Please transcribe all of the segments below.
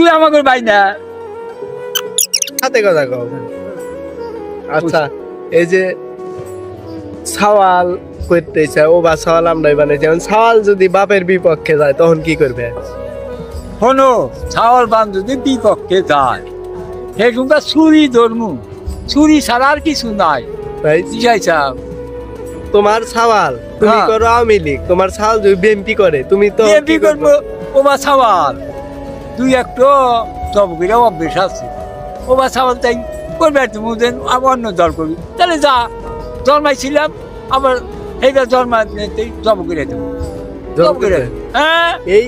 তুই আমাকে ভাই না হাতে কথা কও। আচ্ছা এই যে সওয়াল করতেছে ও বা সওয়াল আমরাই বানাইছি, এখন সওয়াল যদি বাপের বিপক্ষে যায় তখন কি করবে? শোনো, ছাওয়াল বান যদি বিপক্ষে যায় সেগুলো ছুরি ধর্ম, ছুরি ছাড়া আর কিছু নাই। ভাই বুঝাইছা? তোমার সওয়াল তুমি হ্যাঁ। করো আওয়ামী লীগ, তোমার সওয়াল যদি বিএনপি করে তুমি তো বিএনপি করবো। ওবা ছাওয়াল তুই একটু জবগিরা অভ্যেস আছে, ওবা ছাওয়াল তাই করবে আর তুমি অন্য দল করবি, তাহলে যা জন্মাইছিলাম আবার এইবার জন্মাতেই জবগিরা দেবো। জবগিরা হ্যাঁ এই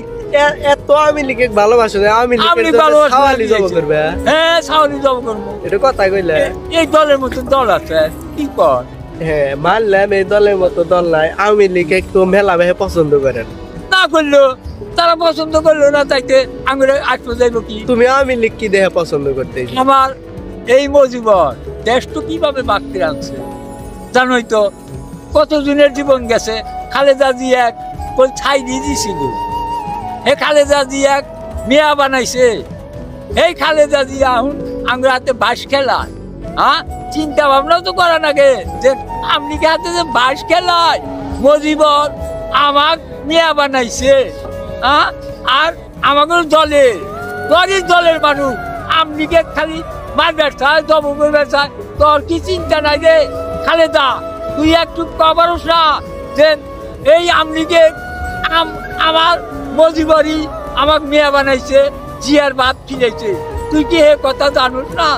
এত আওয়ামী লীগে ভালোবাসে না, আওয়ামী লীগের জন্য সওয়ালই জব করবে। হ্যাঁ ছাওয়ালি জব করবো। এটা কথা কইলে এই দলের মতো দল আছে কি কর? হ্যাঁ মানলাম এই দলের মতো দল নাই, আওয়ামী লীগ একটু মেলা মেহে পছন্দ করেন না করলো, তারা পছন্দ করলো না, তাইতে আমি আসতে যাইব কি? তুমি আওয়ামী লীগ কি দেখে পছন্দ করতে? আমার এই মজিবর দেশ তো কিভাবে বাঁকতে আনছে জানোই তো, কতজনের জীবন গেছে। খালেদা জিয়া ওই ছাই দিয়ে দিয়েছিল, হে খালেদা জিয়া মেয়া বানাইছে, এই খালেদা জিয়া এখন আমরা হাতে বাস খেলায়। হ্যাঁ চিন্তা ভাবনাও তো করা নাগে যে আপনি কি হাতে যে বাস খেলায় মজিবর আমার মেয়া বানাইছে। হ্যাঁ আর আমাদের দলের মানুষ আমলিকে খালি মারবে চায়, জব করবে চায়, তোর কি চিন্তা নাই রে খালেদা? তুই একটু কবারস না যে এই আমলিকে আমার মজিবরই আমাকে মেয়া বানাইছে, জিয়ার বাপ খিলেছে। তুই কি এ কথা জানোস না?